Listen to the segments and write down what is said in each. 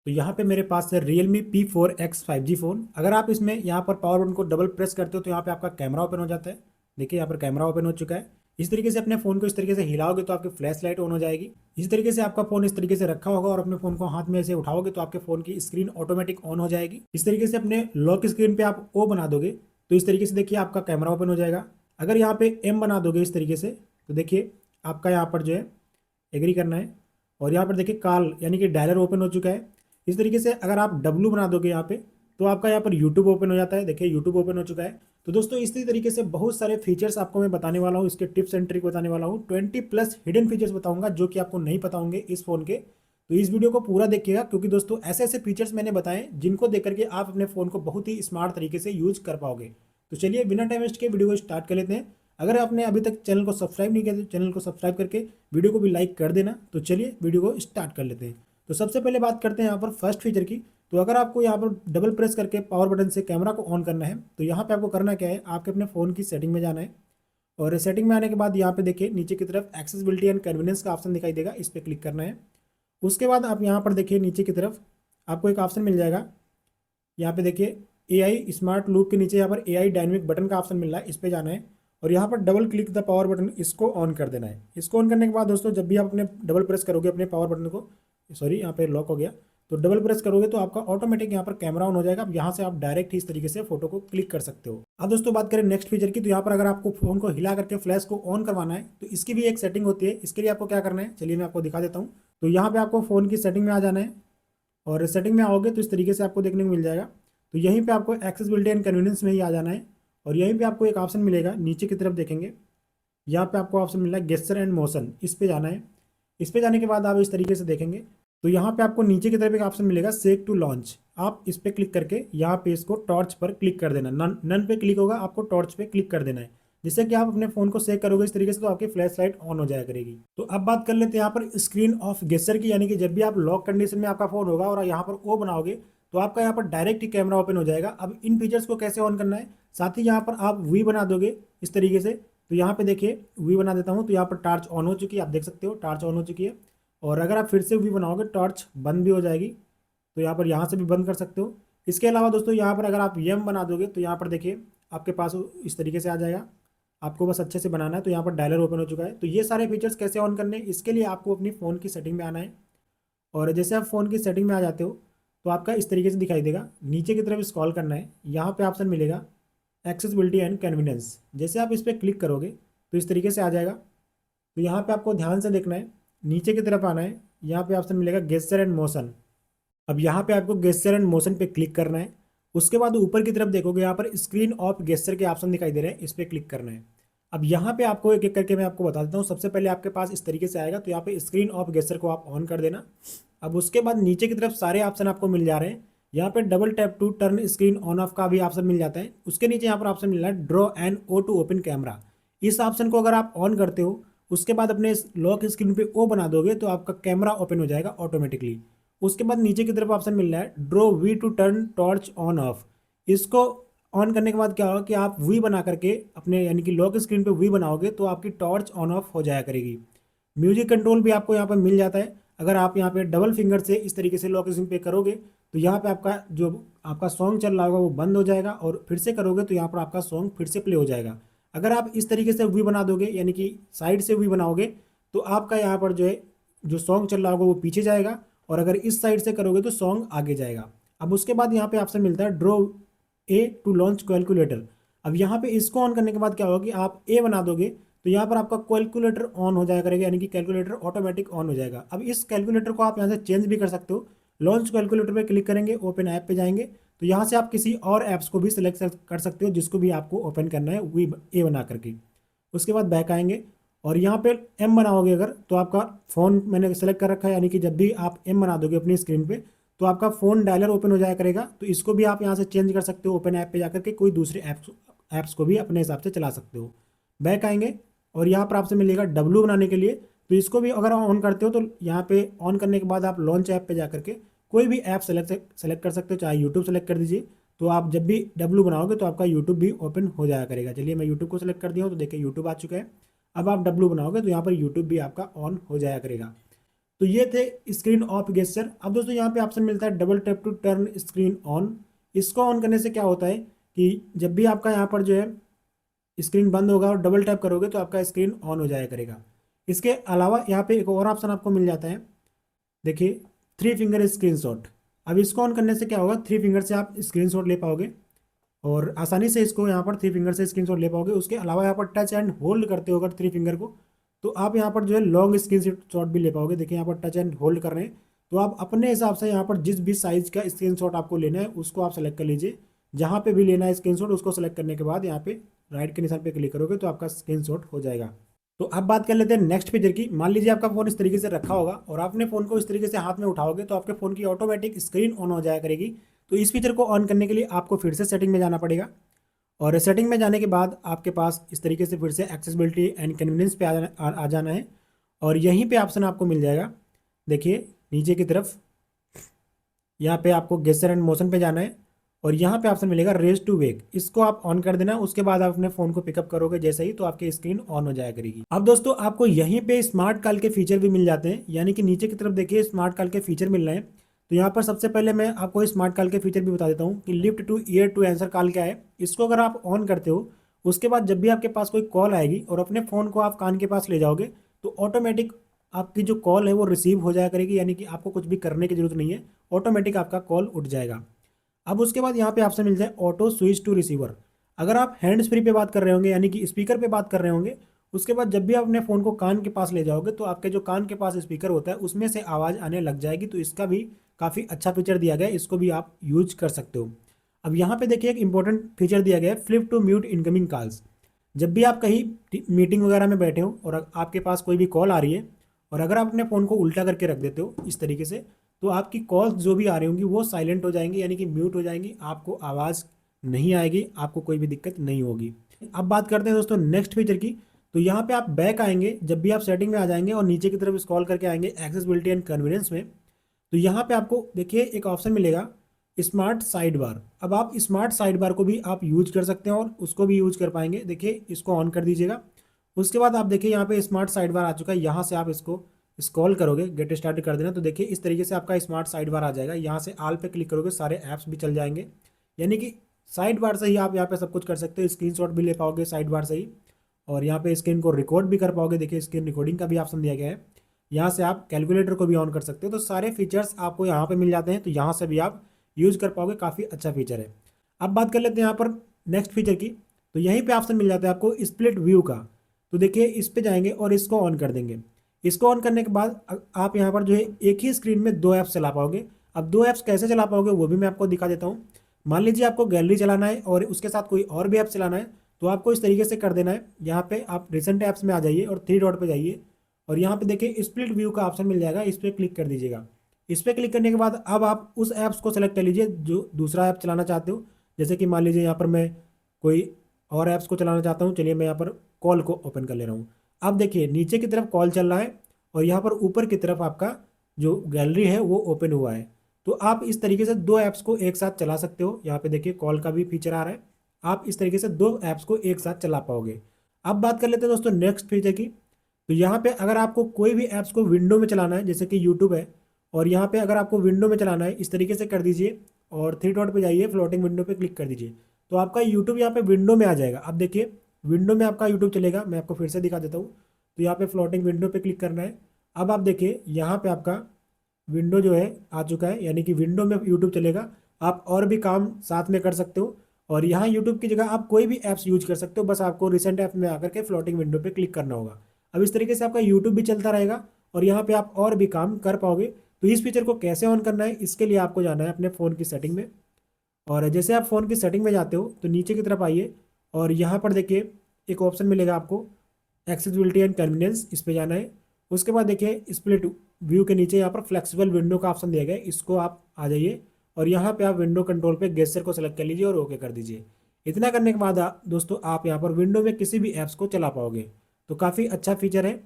तो यहाँ पे मेरे पास है Realme P4X 5G फ़ोन। अगर आप इसमें यहाँ पर पावर बटन को डबल प्रेस करते हो तो यहाँ पे आपका कैमरा ओपन हो जाता है। देखिए यहाँ पर कैमरा ओपन हो चुका है। इस तरीके से अपने फ़ोन को इस तरीके से हिलाओगे तो आपकी फ्लैश लाइट ऑन हो जाएगी। इस तरीके से आपका फ़ोन इस तरीके से रखा होगा और अपने फ़ोन को हाथ में ऐसे उठाओगे तो आपके फ़ोन की स्क्रीन ऑटोमेटिक ऑन हो जाएगी। इस तरीके से अपने लॉक स्क्रीन पे आप ओ बना दोगे तो इस तरीके से देखिए आपका कैमरा ओपन हो जाएगा। अगर यहाँ पे एम बना दोगे इस तरीके से तो देखिए आपका यहाँ पर जो है एग्री करना है और यहाँ पर देखिए कॉल यानी कि डायलर ओपन हो चुका है। इस तरीके से अगर आप डब्लू बना दोगे यहाँ पे तो आपका यहाँ पर यूट्यूब ओपन हो जाता है। देखिए यूट्यूब ओपन हो चुका है। तो दोस्तों इसी तरीके से बहुत सारे फीचर्स आपको मैं बताने वाला हूँ, इसके टिप्स एंड ट्रिक बताने वाला हूँ। 20+ हिडन फीचर्स बताऊंगा जो कि आपको नहीं पता होंगे इस फोन के। तो इस वीडियो को पूरा देखिएगा क्योंकि दोस्तों ऐसे ऐसे फीचर्स मैंने बताए जिनको देख करके आप अपने फ़ोन को बहुत ही स्मार्ट तरीके से यूज कर पाओगे। तो चलिए बिना टाइम वेस्ट के वीडियो को स्टार्ट कर लेते हैं। अगर आपने अभी तक चैनल को सब्सक्राइब नहीं किया तो चैनल को सब्सक्राइब करके वीडियो को भी लाइक कर देना। तो चलिए वीडियो को स्टार्ट कर लेते हैं। तो सबसे पहले बात करते हैं यहाँ पर फर्स्ट फीचर की। तो अगर आपको यहाँ पर डबल प्रेस करके पावर बटन से कैमरा को ऑन करना है तो यहाँ पे आपको करना क्या है, आपके अपने फ़ोन की सेटिंग में जाना है और सेटिंग में आने के बाद यहाँ पे देखिए नीचे की तरफ एक्सेसिबिलिटी एंड कन्वीनियंस का ऑप्शन दिखाई देगा, इस पर क्लिक करना है। उसके बाद आप यहाँ पर देखिए नीचे की तरफ आपको एक ऑप्शन मिल जाएगा। यहाँ पे देखिए AI स्मार्ट लूप के नीचे यहाँ पर AI डायनेमिक बटन का ऑप्शन मिल रहा है, इस पर जाना है और यहाँ पर double click the power button, इसको ऑन कर देना है। इसको ऑन करने के बाद दोस्तों जब भी आप अपने डबल प्रेस करोगे अपने पावर बटन को, सॉरी यहाँ पे लॉक हो गया, तो डबल प्रेस करोगे तो आपका ऑटोमेटिक यहाँ पर कैमरा ऑन हो जाएगा। अब यहाँ से आप डायरेक्ट ही इस तरीके से फोटो को क्लिक कर सकते हो। अब दोस्तों बात करें नेक्स्ट फीचर की। तो यहाँ पर अगर आपको फोन को हिला करके फ्लैश को ऑन करवाना है तो इसकी भी एक सेटिंग होती है। इसके लिए आपको क्या करना है, चलिए मैं आपको दिखा देता हूँ। तो यहाँ पे आपको फ़ोन की सेटिंग में आ जाना है और सेटिंग में आओगे तो इस तरीके से आपको देखने को मिल जाएगा। तो यहीं पे आपको एक्सेसिबिलिटी एंड कन्वीनियंस में ही आ जाना है और यहीं पे आपको एक ऑप्शन मिलेगा, नीचे की तरफ देखेंगे यहाँ पे आपको ऑप्शन मिल रहा है गेस्चर एंड मोशन, इस पे जाना है। इस पे जाने के बाद आप इस तरीके से देखेंगे तो यहाँ पे आपको नीचे की तरफ एक ऑप्शन मिलेगा सेक टू लॉन्च। आप इस पे क्लिक करके यहाँ पे इसको टॉर्च पर क्लिक कर देना, नन पे क्लिक होगा, आपको टॉर्च पे क्लिक कर देना है जिससे कि आप अपने फोन को सेक करोगे इस तरीके से तो आपकी फ्लैश लाइट ऑन हो जाया करेगी। तो अब बात कर लेते हैं यहाँ पर स्क्रीन ऑफ गेस्चर की, यानी कि जब भी आप लॉक कंडीशन में आपका फोन होगा और यहाँ पर ओ बनाओगे तो आपका यहाँ पर डायरेक्ट ही कैमरा ओपन हो जाएगा। अब इन फीचर्स को कैसे ऑन करना है, साथ ही यहाँ पर आप वी बना दोगे इस तरीके से। तो यहाँ पे देखिए वी बना देता हूँ तो यहाँ पर टॉर्च ऑन हो चुकी है, आप देख सकते हो टॉर्च ऑन हो चुकी है। और अगर आप फिर से वी बनाओगे टॉर्च बंद भी हो जाएगी, तो यहाँ से भी बंद कर सकते हो। इसके अलावा दोस्तों यहाँ पर अगर आप यम बना दोगे तो यहाँ पर देखिए आपके पास इस तरीके से आ जाएगा। आपको बस अच्छे से बनाना है। तो यहाँ पर डायलर ओपन हो चुका है। तो ये सारे फीचर्स कैसे ऑन करने हैं, इसके लिए आपको अपनी फ़ोन की सेटिंग में आना है और जैसे आप फ़ोन की सेटिंग में आ जाते हो तो आपका इस तरीके से दिखाई देगा। नीचे की तरफ स्क्रॉल करना है, यहाँ पे ऑप्शन मिलेगा एक्सेसिबिलिटी एंड कन्वीनियंस। जैसे आप इस पर क्लिक करोगे तो इस तरीके से आ जाएगा। तो यहाँ पे आपको ध्यान से देखना है, नीचे की तरफ आना है, यहाँ पे ऑप्शन मिलेगा गेस्चर एंड मोशन। अब यहाँ पे आपको गेस्चर एंड मोशन पे क्लिक करना है। उसके बाद ऊपर की तरफ देखोगे यहाँ पर स्क्रीन ऑफ गेस्चर के ऑप्शन दिखाई दे रहे हैं, इस पर क्लिक करना है। अब यहाँ पे आपको एक एक करके मैं आपको बता देता हूँ। सबसे पहले आपके पास इस तरीके से आएगा तो यहाँ पे स्क्रीन ऑफ गेस्चर को आप ऑन कर देना। अब उसके बाद नीचे की तरफ सारे ऑप्शन आपको मिल जा रहे हैं। यहाँ पे double tap to turn screen on off का भी ऑप्शन मिल जाता है। उसके नीचे यहाँ पर ऑप्शन मिल रहा है draw and O to open camera. इस ऑप्शन को अगर आप ऑन करते हो उसके बाद अपने लॉक स्क्रीन पे ओ बना दोगे तो आपका कैमरा ओपन हो जाएगा ऑटोमेटिकली। उसके बाद नीचे की तरफ ऑप्शन मिल रहा है draw V to turn torch on off. इसको ऑन करने के बाद क्या होगा कि आप वी बना करके अपने यानी कि लॉक स्क्रीन पे वी बनाओगे तो आपकी टॉर्च ऑन ऑफ हो जाया करेगी। म्यूजिक कंट्रोल भी आपको यहाँ पर मिल जाता है। अगर आप यहाँ पे डबल फिंगर से इस तरीके से लॉक स्क्रीन पे करोगे तो यहाँ पे आपका जो आपका सॉन्ग चल रहा होगा वो बंद हो जाएगा और फिर से करोगे तो यहाँ पर आपका सॉन्ग फिर से प्ले हो जाएगा। अगर आप इस तरीके से वी बना दोगे यानी कि साइड से वी बनाओगे तो आपका यहाँ पर जो है जो सॉन्ग चल रहा होगा वो पीछे जाएगा और अगर इस साइड से करोगे तो सॉन्ग आगे जाएगा। अब उसके बाद यहाँ पे ऑप्शन मिलता है draw A to launch calculator. अब यहाँ पे इसको ऑन करने के बाद क्या होगा कि आप ए बना दोगे तो यहाँ पर आपका कैलकुलेटर ऑन हो जाया करेगा, यानी कि कैलकुलेटर ऑटोमेटिक ऑन हो जाएगा। अब इस कैलकुलेटर को आप यहाँ से चेंज भी कर सकते हो। लॉन्च कैलकुलेटर पे क्लिक करेंगे, ओपन ऐप पे जाएंगे तो यहाँ से आप किसी और ऐप्स को भी सिलेक्ट कर सकते हो जिसको भी आपको ओपन करना है वी ए बना करके। उसके बाद बैक आएंगे और यहाँ पे एम बनाओगे अगर तो आपका फ़ोन मैंने सेलेक्ट कर रखा है, यानी कि जब भी आप एम बना दोगे अपनी स्क्रीन पे तो आपका फ़ोन डायलर ओपन हो जाया करेगा। तो इसको भी आप यहाँ से चेंज कर सकते हो, ओपन ऐप पे जाकर के कोई दूसरे ऐप्स को भी अपने हिसाब से चला सकते हो। बैक आएंगे और यहाँ पर आपसे मिलेगा डब्लू बनाने के लिए। तो इसको भी अगर ऑन करते हो तो यहाँ पे ऑन करने के बाद आप लॉन्च ऐप पे जा करके कोई भी ऐप सेलेक्ट कर सकते हो, चाहे यूट्यूब सेलेक्ट कर दीजिए। तो आप जब भी डब्लू बनाओगे तो आपका यूट्यूब भी ओपन हो जाया करेगा। चलिए मैं यूट्यूब को सेलेक्ट कर दिया हूँ तो देखिए यूट्यूब आ चुका है। अब आप डब्लू बनाओगे तो यहाँ पर यूट्यूब भी आपका ऑन हो जाया करेगा। तो ये थे स्क्रीन ऑफ गेस्चर। अब दोस्तों यहाँ पे ऑप्शन मिलता है double tap to turn screen on. इसको ऑन करने से क्या होता है कि जब भी आपका यहाँ पर जो है स्क्रीन बंद होगा और डबल टैप करोगे तो आपका स्क्रीन ऑन हो जाया करेगा। इसके अलावा यहाँ पे एक और ऑप्शन आपको मिल जाता है, देखिए, 3 फिंगर स्क्रीनशॉट। अब इसको ऑन करने से क्या होगा, 3 फिंगर से आप स्क्रीनशॉट ले पाओगे और आसानी से इसको यहाँ पर 3 फिंगर से स्क्रीनशॉट ले पाओगे। उसके अलावा यहाँ पर टच एंड होल्ड करते हो अगर 3 फिंगर को, तो आप यहाँ पर जो है लॉन्ग स्क्रीनशॉट भी ले पाओगे। देखिए यहाँ पर टच एंड होल्ड कर रहे हैं, तो आप अपने हिसाब से यहाँ पर जिस भी साइज का स्क्रीनशॉट आपको लेना है उसको आप सेलेक्ट कर लीजिए। जहाँ पे भी लेना है स्क्रीनशॉट उसको सेलेक्ट करने के बाद यहाँ पे राइट के निशान पे क्लिक करोगे तो आपका स्क्रीनशॉट हो जाएगा। तो अब बात कर लेते हैं नेक्स्ट फीचर की। मान लीजिए आपका फ़ोन इस तरीके से रखा होगा और आपने फ़ोन को इस तरीके से हाथ में उठाओगे तो आपके फ़ोन की ऑटोमेटिक स्क्रीन ऑन हो जाया करेगी। तो इस फीचर को ऑन करने के लिए आपको फिर से सेटिंग में जाना पड़ेगा और सेटिंग में जाने के बाद आपके पास इस तरीके से फिर से एक्सेसिबिलिटी एंड कन्वीनियंस पे आ जाना है और यहीं पे ऑप्शन आपको मिल जाएगा। देखिए नीचे की तरफ यहाँ पे आपको गेस्चर एंड मोशन पे जाना है और यहाँ पे ऑप्शन मिलेगा रेज टू वेक। इसको आप ऑन कर देना। उसके बाद आप अपने फ़ोन को पिकअप करोगे जैसे ही तो आपकी स्क्रीन ऑन हो जाया करेगी। अब दोस्तों आपको यहीं पे स्मार्ट कॉल के फीचर भी मिल जाते हैं, यानी कि नीचे की तरफ देखिए स्मार्ट कॉल के फीचर मिल रहे हैं। तो यहाँ पर सबसे पहले मैं आपको स्मार्ट कॉल के फीचर भी बता देता हूँ कि lift to ear to answer call क्या है। इसको अगर आप ऑन करते हो उसके बाद जब भी आपके पास कोई कॉल आएगी और अपने फ़ोन को आप कान के पास ले जाओगे तो ऑटोमेटिक आपकी जो कॉल है वो रिसीव हो जाया करेगी, यानी कि आपको कुछ भी करने की जरूरत नहीं है, ऑटोमेटिक आपका कॉल उठ जाएगा। अब उसके बाद यहाँ पे ऑप्शन मिल जाए ऑटो स्विच टू रिसीवर। अगर आप हैंड्स फ्री पे बात कर रहे होंगे यानी कि स्पीकर पे बात कर रहे होंगे, उसके बाद जब भी आप अपने फ़ोन को कान के पास ले जाओगे तो आपके जो कान के पास स्पीकर होता है उसमें से आवाज़ आने लग जाएगी। तो इसका भी काफ़ी अच्छा फीचर दिया गया है, इसको भी आप यूज कर सकते हो। अब यहाँ पे देखिए एक इंपॉर्टेंट फीचर दिया गया है, flip to mute incoming calls. जब भी आप कहीं मीटिंग वगैरह में बैठे हो और आपके पास कोई भी कॉल आ रही है और अगर आप अपने फ़ोन को उल्टा करके रख देते हो इस तरीके से, तो आपकी कॉल्स जो भी आ रही होंगी वो साइलेंट हो जाएंगी, यानी कि म्यूट हो जाएंगी, आपको आवाज़ नहीं आएगी, आपको कोई भी दिक्कत नहीं होगी। अब बात करते हैं दोस्तों नेक्स्ट फीचर की। तो यहाँ पे आप बैक आएंगे, जब भी आप सेटिंग में आ जाएंगे और नीचे की तरफ स्क्रॉल करके आएंगे एक्सेसिबिलिटी एंड कन्वीनियंस में, तो यहाँ पे आपको देखिए एक ऑप्शन मिलेगा स्मार्ट साइड बार। अब आप स्मार्ट साइड बार को भी आप यूज कर सकते हैं और उसको भी यूज कर पाएंगे। देखिए इसको ऑन कर दीजिएगा। उसके बाद आप देखिए यहाँ पे स्मार्ट साइड बार आ चुका है, यहाँ से आप इसको स्क्रॉल करोगे, गेट स्टार्ट कर देना, तो देखिए इस तरीके से आपका स्मार्ट साइड बार आ जाएगा। यहाँ से ऑल पे क्लिक करोगे सारे ऐप्स भी चल जाएंगे, यानी कि साइड बार से ही आप यहाँ पे सब कुछ कर सकते हो। स्क्रीनशॉट भी ले पाओगे साइड बार से ही और यहाँ पे स्क्रीन को रिकॉर्ड भी कर पाओगे। देखिए स्क्रीन रिकॉर्डिंग का भी ऑप्शन दिया गया है। यहाँ से आप कैलकुलेटर को भी ऑन कर सकते हो। तो सारे फीचर्स आपको यहाँ पे मिल जाते हैं, तो यहाँ से भी आप यूज कर पाओगे, काफ़ी अच्छा फीचर है। अब बात कर लेते हैं यहाँ पर नेक्स्ट फीचर की। तो यहीं पे ऑप्शन मिल जाता है आपको स्प्लिट व्यू का। तो देखिए इस पे जाएंगे और इसको ऑन कर देंगे। इसको ऑन करने के बाद आप यहाँ पर जो है एक ही स्क्रीन में 2 ऐप्स चला पाओगे। अब 2 ऐप्स कैसे चला पाओगे वो भी मैं आपको दिखा देता हूँ। मान लीजिए आपको गैलरी चलाना है और उसके साथ कोई और भी ऐप चलाना है, तो आपको इस तरीके से कर देना है। यहाँ पे आप रिसेंट ऐप्स में आ जाइए और 3 डॉट पे जाइए और यहाँ पे देखिए स्प्लिट व्यू का ऑप्शन मिल जाएगा, इस पर क्लिक कर दीजिएगा। इस पर क्लिक करने के बाद अब आप उस ऐप्स को सेलेक्ट कर लीजिए जो दूसरा ऐप चलाना चाहते हो। जैसे कि मान लीजिए यहाँ पर मैं कोई और ऐप्स को चलाना चाहता हूँ, चलिए मैं यहाँ पर कॉल को ओपन कर ले रहा हूँ। अब देखिए नीचे की तरफ कॉल चल रहा है और यहाँ पर ऊपर की तरफ आपका जो गैलरी है वो ओपन हुआ है। तो आप इस तरीके से 2 ऐप्स को एक साथ चला सकते हो। यहाँ पे देखिए कॉल का भी फीचर आ रहा है, आप इस तरीके से 2 ऐप्स को एक साथ चला पाओगे। अब बात कर लेते हैं दोस्तों नेक्स्ट फीचर की। तो यहाँ पे अगर आपको कोई भी ऐप्स को विंडो में चलाना है, जैसे कि यूट्यूब है, और यहाँ पे अगर आपको विंडो में चलाना है इस तरीके से कर दीजिए और 3 डॉट पे जाइए, फ्लोटिंग विंडो पे क्लिक कर दीजिए, तो आपका यूट्यूब यहाँ पे विंडो में आ जाएगा। अब देखिए विंडो में आपका यूट्यूब चलेगा। मैं आपको फिर से दिखा देता हूँ। तो यहाँ पे फ्लोटिंग विंडो पे क्लिक करना है। अब आप देखिए यहाँ पे आपका विंडो जो है आ चुका है, यानी कि विंडो में यूट्यूब चलेगा। आप और भी काम साथ में कर सकते हो और यहाँ यूट्यूब की जगह आप कोई भी ऐप्स यूज कर सकते हो, बस आपको रिसेंट ऐप में आकर के फ्लोटिंग विंडो पे क्लिक करना होगा। अब इस तरीके से आपका यूट्यूब भी चलता रहेगा और यहाँ पे आप और भी काम कर पाओगे। तो इस फीचर को कैसे ऑन करना है, इसके लिए आपको जाना है अपने फ़ोन की सेटिंग में और जैसे आप फ़ोन की सेटिंग में जाते हो तो नीचे की तरफ आइए और यहाँ पर देखिए एक ऑप्शन मिलेगा आपको एक्सेसिबिलिटी एंड कन्वीनियंस, इस पे जाना है। उसके बाद देखिए स्प्लिट व्यू के नीचे यहाँ पर फ्लेक्सिबल विंडो का ऑप्शन दिया गया है, इसको आप आ जाइए और यहाँ पे आप विंडो कंट्रोल पे गेस्चर को सेलेक्ट कर लीजिए और ओके कर दीजिए। इतना करने के बाद दोस्तों आप यहाँ पर विंडो में किसी भी ऐप्स को चला पाओगे। तो काफ़ी अच्छा फीचर है।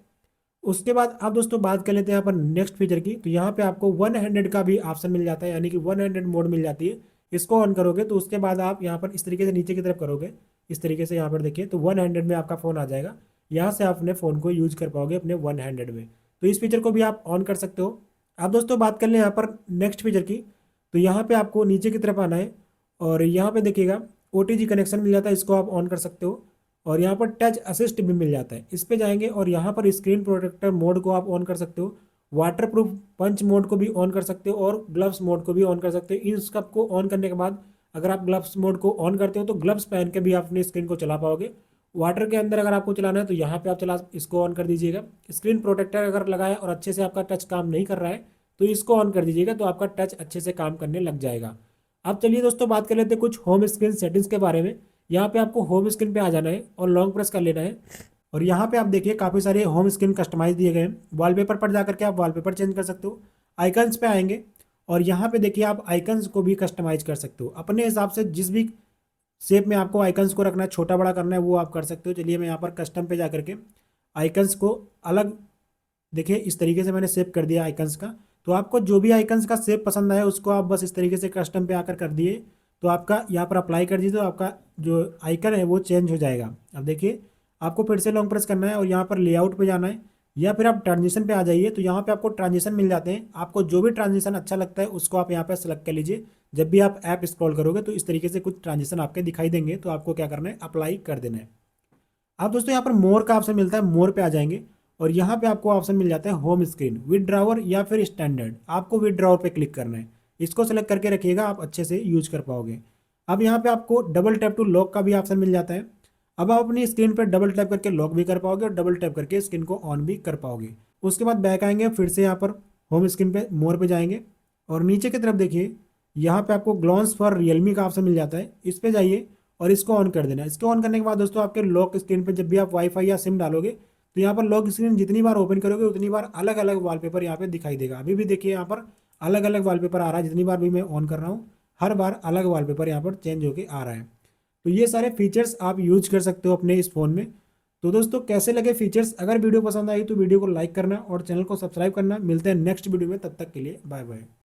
उसके बाद आप दोस्तों बात कर लेते हैं यहाँ पर नेक्स्ट फीचर की। तो यहाँ पे आपको 1 हैंडेड का भी ऑप्शन मिल जाता है, यानी कि 1 हैंडेड मोड मिल जाती है। इसको ऑन करोगे तो उसके बाद आप यहाँ पर इस तरीके से नीचे की तरफ करोगे, इस तरीके से यहाँ पर देखिए तो 1 हैंडेड में आपका फ़ोन आ जाएगा। यहाँ से आप अपने फ़ोन को यूज कर पाओगे अपने 1 हैंडेड में। तो इस फीचर को भी आप ऑन कर सकते हो। आप दोस्तों बात कर लें यहाँ पर नेक्स्ट फीचर की, तो यहाँ पे आपको नीचे की तरफ आना है और यहाँ पे देखिएगा OTG कनेक्शन मिल जाता है, इसको आप ऑन कर सकते हो। और यहाँ पर टच असिस्ट भी मिल जाता है, इस पे जाएंगे और यहाँ पर स्क्रीन प्रोटेक्टर मोड को आप ऑन कर सकते हो, वाटरप्रूफ पंच मोड को भी ऑन कर सकते हो और ग्लव्स मोड को भी ऑन कर सकते हो। इन सब को ऑन करने के बाद अगर आप ग्लव्स मोड को ऑन करते हो तो ग्लव्स पहन के भी आप अपनी स्क्रीन को चला पाओगे। वाटर के अंदर अगर आपको चलाना है तो यहाँ पे आप चला इसको ऑन कर दीजिएगा। स्क्रीन प्रोटेक्टर अगर लगाए और अच्छे से आपका टच काम नहीं कर रहा है तो इसको ऑन कर दीजिएगा, तो आपका टच अच्छे से काम करने लग जाएगा। अब चलिए दोस्तों बात कर लेते हैं कुछ होम स्क्रीन सेटिंग्स के बारे में। यहाँ पे आपको होम स्क्रीन पे आ जाना है और लॉन्ग प्रेस कर लेना है और यहाँ पे आप देखिए काफ़ी सारे होम स्क्रीन कस्टमाइज दिए गए हैं। वॉलपेपर पर जाकर के आप वॉलपेपर चेंज कर सकते हो। आइकन्स पे आएंगे और यहाँ पे देखिए आप आइकन्स को भी कस्टमाइज कर सकते हो अपने हिसाब से, जिस भी शेप में आपको आइकन्स को रखना है, छोटा बड़ा करना है, वो आप कर सकते हो। चलिए मैं यहाँ पर कस्टम पे जा करके आइकन्स को अलग, देखिए इस तरीके से मैंने सेव कर दिया आइकन्स का। तो आपको जो भी आइकन्स का शेप पसंद आए उसको आप बस इस तरीके से कस्टम पे आकर कर दिए, तो आपका यहाँ पर अप्लाई कर दीजिए तो आपका जो आइकन है वो चेंज हो जाएगा। अब देखिए आपको फिर से लॉन्ग प्रेस करना है और यहाँ पर लेआउट पे जाना है या फिर आप ट्रांजिशन पे आ जाइए, तो यहाँ पे आपको ट्रांजिशन मिल जाते हैं। आपको जो भी ट्रांजिशन अच्छा लगता है उसको आप यहाँ पे सेलेक्ट कर लीजिए। जब भी आप ऐप स्क्रॉल करोगे तो इस तरीके से कुछ ट्रांजिशन आपके दिखाई देंगे, तो आपको क्या करना है, अप्लाई कर देना है। आप दोस्तों यहाँ पर मोर का ऑप्शन मिलता है, मोर पे आ जाएंगे और यहाँ पे आपको ऑप्शन मिल जाता है होम स्क्रीन, विदड्रॉवर या फिर स्टैंडर्ड। आपको विदड्रॉवर पे क्लिक करना है, इसको सेलेक्ट करके रखिएगा, आप अच्छे से यूज कर पाओगे। अब यहाँ पे आपको डबल टैप टू लॉक का भी ऑप्शन मिल जाता है। अब आप अपनी स्क्रीन पर डबल टैप करके लॉक भी कर पाओगे और डबल टैप करके स्क्रीन को ऑन भी कर पाओगे। उसके बाद बैक आएंगे, फिर से यहाँ पर होम स्क्रीन पे मोर पे जाएंगे और नीचे की तरफ देखिए यहाँ पे आपको ग्लॉन्स फॉर रियलमी का ऑप्शन मिल जाता है, इस पे जाइए और इसको ऑन कर देना है। इसको ऑन करने के बाद दोस्तों आपके लॉक स्क्रीन पे जब भी आप वाईफाई या सिम डालोगे तो यहाँ पर लॉक स्क्रीन जितनी बार ओपन करोगे उतनी बार अलग अलग वॉलपेपर यहाँ पे दिखाई देगा। अभी भी देखिए यहाँ पर अलग अलग वॉलपेपर आ रहा है, जितनी बार भी मैं ऑन कर रहा हूँ हर बार अलग वॉलपेपर यहाँ पर चेंज होके आ रहा है। तो ये सारे फीचर्स आप यूज कर सकते हो अपने इस फ़ोन में। तो दोस्तों कैसे लगे फीचर्स, अगर वीडियो पसंद आई तो वीडियो को लाइक करना और चैनल को सब्सक्राइब करना। मिलते हैं नेक्स्ट वीडियो में, तब तक के लिए बाय बाय।